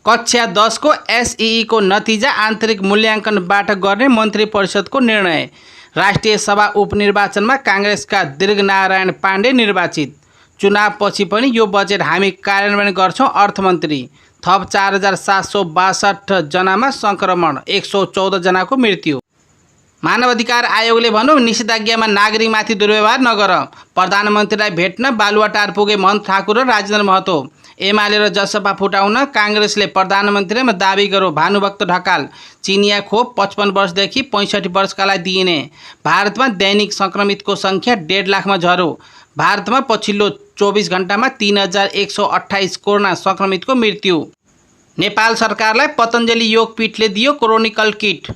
कक्षा 10 को एसईई को नतिजा आन्तरिक मूल्याङ्कनबाट गर्ने मन्त्री परिषदको निर्णय। राष्ट्रिय सभा उपनिर्वाचनमा काङ्ग्रेसका दीर्घनारायण पाण्डे निर्वाचित। चुनावपछि पनि यो बजेट हामी कार्यान्वयन गर्छौँ, अर्थमन्त्री। थप 4762 जनामा सङ्क्रमण, 114 जनाको मृत्यु। मानवाधिकार आयोगले भन्यो निषेधाज्ञामा नागरिकमाथि दुर्व्यवहार नगर। प्रधानमन्त्रीलाई भेट्न बालुवाटार पुगे महन्त ठाकुर र राजेन्द्र महतो। एमाले र जसपा फुटाउन काङ्ग्रेसले प्रधानमन्त्रीमा दाबी गर्यो। भानुभक्त ढकाल। चिनिया खोप 55 वर्षदेखि 65 वर्षकालाई दिइने। भारतमा दैनिक सङ्क्रमितको सङ्ख्या 1.5 लाखमा झर्यो। भारतमा पछिल्लो 24 घण्टामा 3128 कोरोना सङ्क्रमितको मृत्यु। नेपाल सरकारलाई पतञ्जलि योगपीठले दियो क्रोनिकल किट।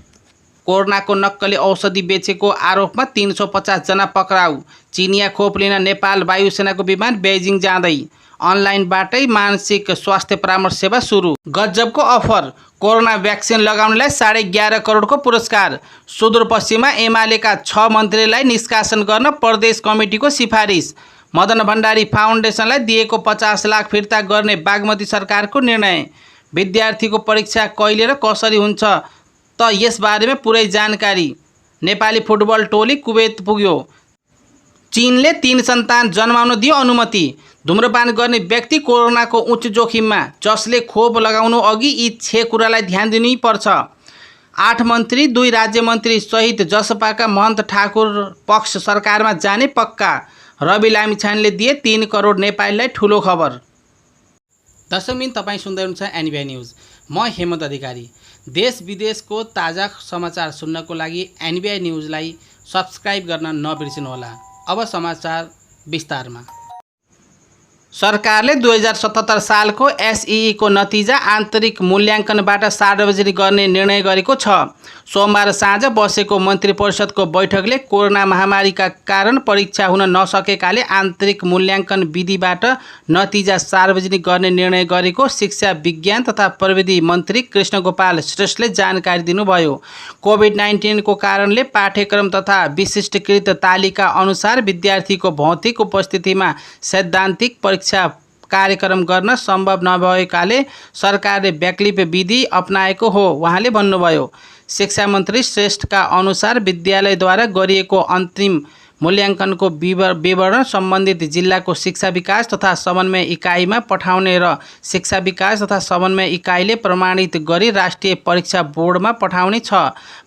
कोरोनाको नक्कली औषधि बेचेको आरोपमा 350 जना पक्राउ। चिनिया खोप लिन नेपाल वायुसेनाको विमान बेजिङ जाँदै। अनलाइनबाटै मानसिक स्वास्थ्य परामर्श सेवा सुरु। गजबको अफर, कोरोना भ्याक्सिन लगाउनेलाई 11.5 करोडको पुरस्कार। सुदूरपश्चिममा एमालेका 6 मन्त्रीलाई निष्कासन गर्न प्रदेश कमिटीको सिफारिस। मदन भण्डारी फाउन्डेसनलाई दिएको 50 लाख फिर्ता गर्ने बागमती सरकारको निर्णय। विद्यार्थीको परीक्षा कहिले र कसरी हुन्छ त यसबारेमा पुरै जानकारी। नेपाली फुटबल टोली कुवेत पुग्यो। चीनले 3 सन्तान जन्माउन दियो अनुमति। धूम्रपान गर्ने व्यक्ति कोरोनाको उच्च जोखिममा। जसले खोप लगाउनु अघि यी 6 कुरालाई ध्यान दिनै पर्छ। 8 मन्त्री 2 राज्यमन्त्री सहित जसपाका महन्त ठाकुर पक्ष सरकारमा जाने पक्का। रवि लामिछानेले दिए 3 करोड नेपालीलाई ठुलो खबर। दर्शकबिन तपाईँ सुन्दै हुनुहुन्छ एनबिआई न्युज। म हेमन्त अधिकारी। देश विदेशको ताजा समाचार सुन्नको लागि एनबिआई न्युजलाई सब्स्क्राइब गर्न नबिर्सिनुहोला। अब समाचार विस्तारमा। सरकारले 2077 सालको एसईई को नतिजा आन्तरिक मूल्याङ्कनबाट सार्वजनिक गर्ने निर्णय गरेको छ। सोमबार साँझ बसेको मन्त्री परिषदको बैठकले कोरोना महामारीका कारण परीक्षा हुन नसकेकाले आन्तरिक मूल्याङ्कन विधिबाट नतिजा सार्वजनिक गर्ने निर्णय गरेको शिक्षा विज्ञान तथा प्रविधि मन्त्री कृष्णगोपाल श्रेष्ठले जानकारी दिनुभयो। कोभिड-19 को कारणले पाठ्यक्रम तथा विशिष्टकृत तालिका अनुसार विद्यार्थीको भौतिक उपस्थितिमा सैद्धान्तिक परीक्षा कार्यक्रम गर्न सम्भव नभएकाले सरकारले वैकल्पिक विधि अपनाएको हो उहाँले भन्नुभयो। शिक्षा मन्त्री श्रेष्ठका अनुसार विद्यालयद्वारा गरिएको अन्तिम मूल्याङ्कनको विवरण सम्बन्धित जिल्लाको शिक्षा विकास तथा समन्वय इकाइमा पठाउने र शिक्षा विकास तथा समन्वय इकाइले प्रमाणित गरी राष्ट्रिय परीक्षा बोर्डमा पठाउने छ।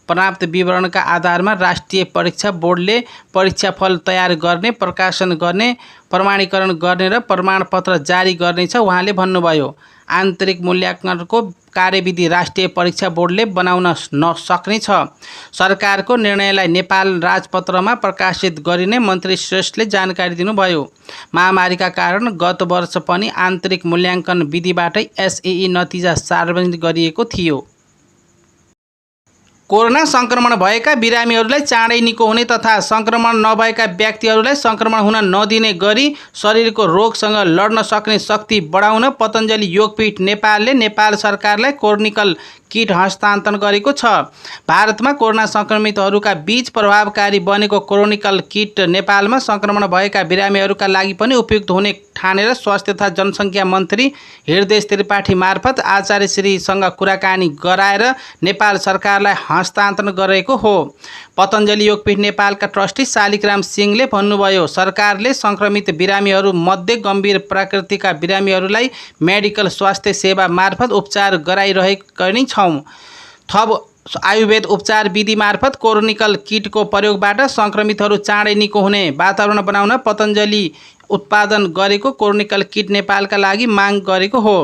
प्राप्त विवरणका आधारमा राष्ट्रिय परीक्षा बोर्डले परीक्षाफल तयार गर्ने, प्रकाशन गर्ने, प्रमाणीकरण गर्ने र प्रमाणपत्र जारी गर्नेछ उहाँले भन्नुभयो। आन्तरिक मूल्याङ्कनको कार्यविधि राष्ट्रिय परीक्षा बोर्डले बनाउन नसक्ने छ। सरकारको निर्णयलाई नेपाल राजपत्रमा प्रकाशित गरिने मन्त्री श्रेष्ठले जानकारी दिनुभयो। महामारीका कारण गत वर्ष पनि आन्तरिक मूल्याङ्कन विधिबाटै एसईई नतिजा सार्वजनिक गरिएको थियो। कोरोना सङ्क्रमण भएका बिरामीहरूलाई चाँडै निको हुने तथा सङ्क्रमण नभएका व्यक्तिहरूलाई सङ्क्रमण हुन नदिने गरी शरीरको रोगसँग लड्न सक्ने शक्ति बढाउन पतञ्जलि योगपीठ नेपालले नेपाल सरकारलाई क्रोनिकल किट हस्तान्तरण गरेको छ। भारतमा कोरोना सङ्क्रमितहरूका बीच प्रभावकारी बनेको क्रोनिकल किट नेपालमा सङ्क्रमण भएका बिरामीहरूका लागि पनि उपयुक्त हुने ठानेर स्वास्थ्य तथा जनसङ्ख्या मन्त्री हृदय त्रिपाठी मार्फत आचार्य श्रीसँग कुराकानी गराएर नेपाल सरकारलाई हस्तान्तरण गरेको हो। पतञ्जलि योगपीठ नेपालका ट्रस्टी शालिग्राम सिंहले भन्नुभयो, सरकारले सङ्क्रमित बिरामीहरू मध्ये गम्भीर प्रकृतिका बिरामीहरूलाई मेडिकल स्वास्थ्य सेवा मार्फत उपचार गराइरहेका नै छौँ। थप आयुर्वेद उपचार विधि मार्फत क्रोनिकल किटको प्रयोगबाट सङ्क्रमितहरू चाँडै निको हुने वातावरण बनाउन पतञ्जलि उत्पादन गरेको क्रोनिकल किट नेपालका लागि माग गरेको हो।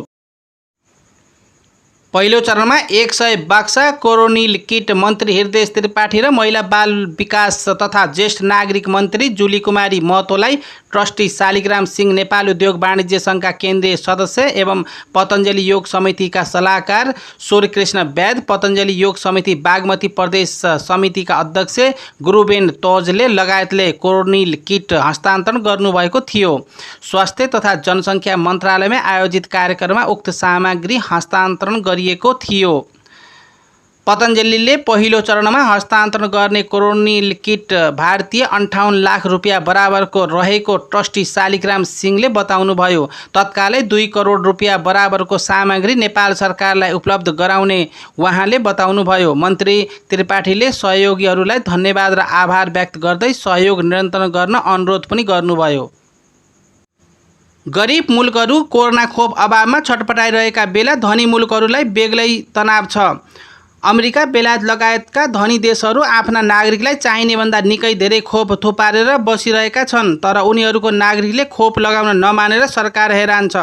पहिलो चरणमा 100 बक्सा कोरोनिल किट मन्त्री हृदय त्रिपाठी र महिला बाल विकास तथा ज्येष्ठ नागरिक मन्त्री जुली कुमारी महतोलाई ट्रस्टी शालिग्राम सिंह नेपाल उद्योग वाणिज्य सङ्घका केन्द्रीय सदस्य एवं पतञ्जलि योग समितिका सल्लाहकार सूर्यकृष्ण वैद, पतञ्जलि योग समिति बागमती प्रदेश समितिका अध्यक्ष गुरुबेन तोजले लगायतले कोरोनिल किट हस्तान्तरण गर्नुभएको थियो। स्वास्थ्य तथा जनसङ्ख्या मन्त्रालयमा आयोजित कार्यक्रममा उक्त सामग्री हस्तान्तरण गरिएको थियो। पतञ्जलिले पहिलो चरणमा हस्तान्तरण गर्ने कोरोनिल किट भारतीय 58 लाख रुपियाँ बराबरको रहेको ट्रस्टी शालिग्राम सिंहले बताउनुभयो। तत्कालै 2 करोड रुपियाँ बराबरको सामग्री नेपाल सरकारलाई उपलब्ध गराउने उहाँले बताउनुभयो। मन्त्री त्रिपाठीले सहयोगीहरूलाई धन्यवाद र आभार व्यक्त गर्दै सहयोग निरन्तरण गर्न अनुरोध पनि गर्नुभयो। गरिब मुलुकहरू कोरोना खोप अभावमा छटपटाइरहेका बेला धनी मुलुकहरूलाई बेग्लै तनाव छ। अमेरिका, बेलायत लगायतका धनी देशहरू आफ्ना नागरिकलाई चाहिने भन्दा निकै धेरै खोप थुपारेर बसिरहेका छन्, तर उनीहरूको नागरिकले खोप लगाउन नमानेर सरकार हैरान छ।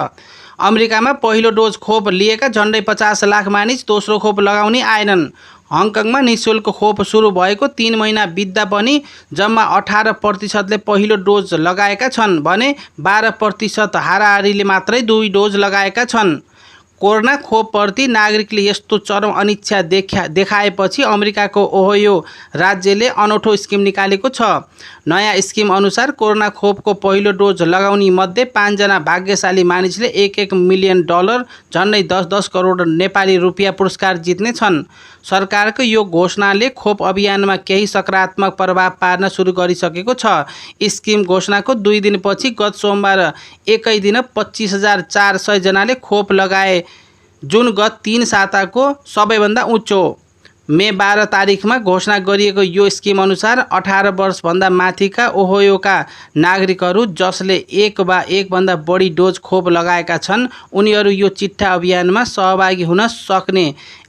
अमेरिकामा पहिलो डोज खोप लिएका झन्डै 50 लाख मानिस दोस्रो खोप लगाउनै आएनन्। हङकङमा निःशुल्क खोप सुरु भएको 3 महिना बित्दा पनि जम्मा 18% पहिलो डोज लगाएका छन् भने 12% हाराहारीले मात्रै 2 डोज लगाएका छन्। कोरोना खोपप्रति नागरिकले यस्तो चरम अनिच्छा देखाएपछि अमेरिकाको ओहायो राज्यले अनौठो स्किम निकालेको छ। नयाँ स्किम अनुसार कोरोना खोपको पहिलो डोज लगाउने मध्ये 5 जना भाग्यशाली मानिसले $1 मिलियन झन्डै 10 करोड नेपाली रुपियाँ पुरस्कार जित्ने छन्। सरकारको यो घोषणाले खोप अभियानमा केही सकारात्मक प्रभाव पार्न सुरु गरिसकेको छ। स्किम घोषणाको 2 दिनपछि गत सोमबार एकै दिन 25,400 जनाले खोप लगाए, जुन गत 3 साताको सबैभन्दा उच्च हो। मे 12 तारिखमा घोषणा गरिएको यो स्किम अनुसार 18 वर्षभन्दा माथिका ओहायोका नागरिकहरू जसले एक वा एकभन्दा बढी डोज खोप लगाएका छन् उनीहरू यो चिट्ठा अभियानमा सहभागी हुन सक्ने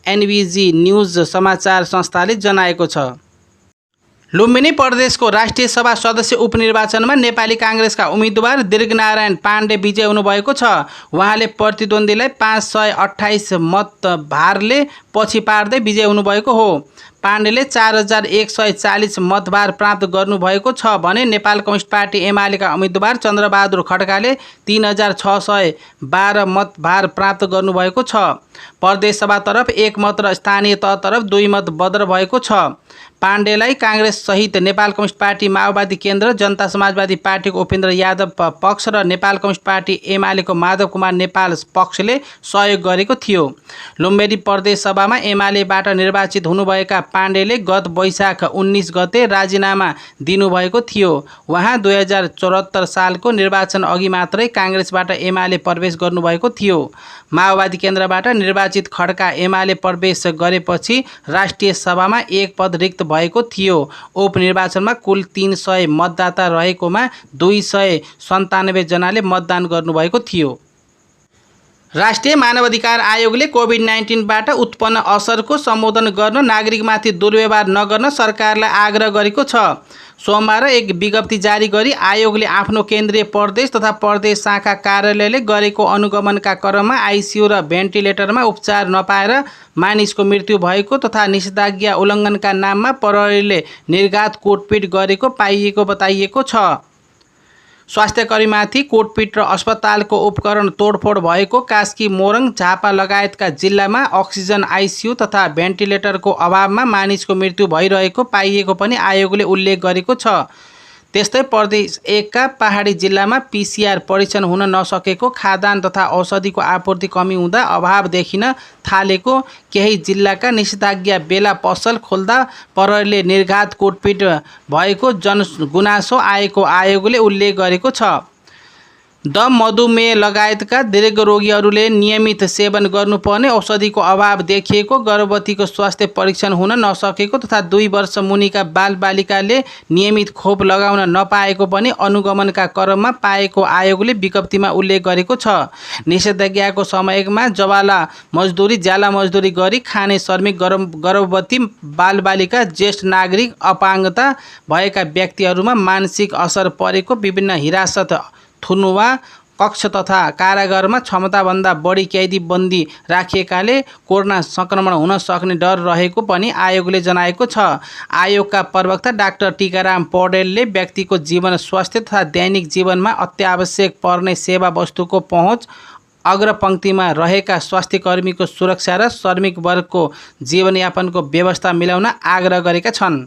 एनबिजी न्युज समाचार संस्थाले जनाएको छ। लुम्बिनी प्रदेशको राष्ट्रिय सभा सदस्य उपनिर्वाचनमा नेपाली काङ्ग्रेसका उम्मेदवार दीर्घनारायण पाण्डे विजय हुनुभएको छ। उहाँले प्रतिद्वन्द्वीलाई 528 मत भारले पछि पार्दै विजय हुनुभएको हो। पाण्डेले 4140 मतभार प्राप्त गर्नुभएको छ भने नेपाल कम्युनिस्ट पार्टी एमालेका उम्मेदवार चन्द्रबहादुर खड्काले 3612 मतभार प्राप्त गर्नुभएको छ। प्रदेश सभातर्फ 1 मत र स्थानीय तहतर्फ 2 मत बदर भएको छ। पाण्डेलाई काङ्ग्रेस सहित नेपाल कम्युनिस्ट पार्टी माओवादी केन्द्र, जनता समाजवादी पार्टीको उपेन्द्र यादव पक्ष र नेपाल कम्युनिस्ट पार्टी एमालेको माधव कुमार नेपाल पक्षले सहयोग गरेको थियो। लुम्बिनी प्रदेश सभामा एमालेबाट निर्वाचित हुनुभएका पाण्डेले गत वैशाख 19 गते राजीनामा दिनुभएको थियो। उहाँ 2074 सालको निर्वाचन अघि मात्रै काङ्ग्रेसबाट एमाले प्रवेश गर्नुभएको थियो। माओवादी केन्द्रबाट निर्वाचित खड्का एमाले प्रवेश गरेपछि राष्ट्रिय सभामा 1 पद रिक्त भएको थियो। उपनिर्वाचनमा कुल 300 मतदाता रहेकोमा 297 जनाले मतदान गर्नुभएको थियो। राष्ट्रिय मानवाधिकार आयोगले कोभिड-19बाट उत्पन्न असरको सम्बोधन गर्न नागरिकमाथि दुर्व्यवहार नगर्न सरकारलाई आग्रह गरेको छ। सोमबार एक विज्ञप्ति जारी गरी आयोगले आफ्नो केन्द्रीय प्रदेश तथा प्रदेश शाखा कार्यालयले गरेको अनुगमनका क्रममा आइसियु र भेन्टिलेटरमा उपचार नपाएर मानिसको मृत्यु भएको तथा निषेधाज्ञा उल्लङ्घनका नाममा प्रहरीले निर्घात कुटपिट गरेको पाइएको बताइएको छ। स्वास्थ्यकर्मीमाथि कुटपिट र अस्पतालको उपकरण तोडफोड भएको कास्की, मोरङ, झापा लगायतका जिल्लामा अक्सिजन, आइसियु तथा भेन्टिलेटरको अभावमा मानिसको मृत्यु भइरहेको पाइएको पनि आयोगले उल्लेख गरेको छ। त्यस्तै प्रदेश 1 का पहाडी जिल्लामा पिसिआर परीक्षण हुन नसकेको, खाद्यान्न तथा औषधिको आपूर्ति कमी हुँदा अभाव देखिन थालेको, केही जिल्लाका निषेधाज्ञा बेला पसल खोल्दा प्रहरीले निर्घात कुटपिट भएको जनगुनासो आएको आयोगले उल्लेख गरेको छ। दम, मधुमेह लगायतका दीर्घ रोगीहरूले नियमित सेवन गर्नुपर्ने औषधिको अभाव देखिएको, गर्भवतीको स्वास्थ्य परीक्षण हुन नसकेको तथा 2 वर्ष मुनिका बालबालिकाले नियमित खोप लगाउन नपाएको पनि अनुगमनका क्रममा पाएको आयोगले विज्ञप्तिमा उल्लेख गरेको छ। निषेधाज्ञाको समयमा ज्याला मजदुरी गरी खाने श्रमिक, गर्भवती बालबालिका, ज्येष्ठ नागरिक, अपाङ्गता भएका व्यक्तिहरूमा मानसिक असर परेको, विभिन्न हिरासत थुनुवा कक्ष तथा कारागारमा क्षमताभन्दा बढी कैदी बन्दी राखिएकाले कोरोना संक्रमण हुन सक्ने डर रहेको पनि आयोगले जनाएको छ। आयोगका प्रवक्ता डाक्टर टीकाराम पौडेलले व्यक्तिको जीवन, स्वास्थ्य तथा दैनिक जीवनमा अत्यावश्यक पर्ने सेवा वस्तुको पहुँच, अग्रपङ्क्तिमा रहेका स्वास्थ्यकर्मीको सुरक्षा र श्रमिक वर्गको जीवनयापनको व्यवस्था मिलाउन आग्रह गरेका छन्।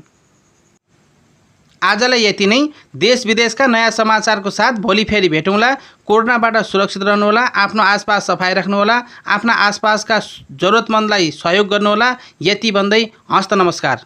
आजलाई यति नै। देश विदेशका नयाँ समाचारको साथ भोलि फेरि भेटौँला। कोरोनाबाट सुरक्षित रहनुहोला, आफ्नो आसपास सफाई राख्नुहोला, आफ्ना आसपासका जरुरतमन्दलाई सहयोग गर्नुहोला। यति भन्दै हस्त नमस्कार।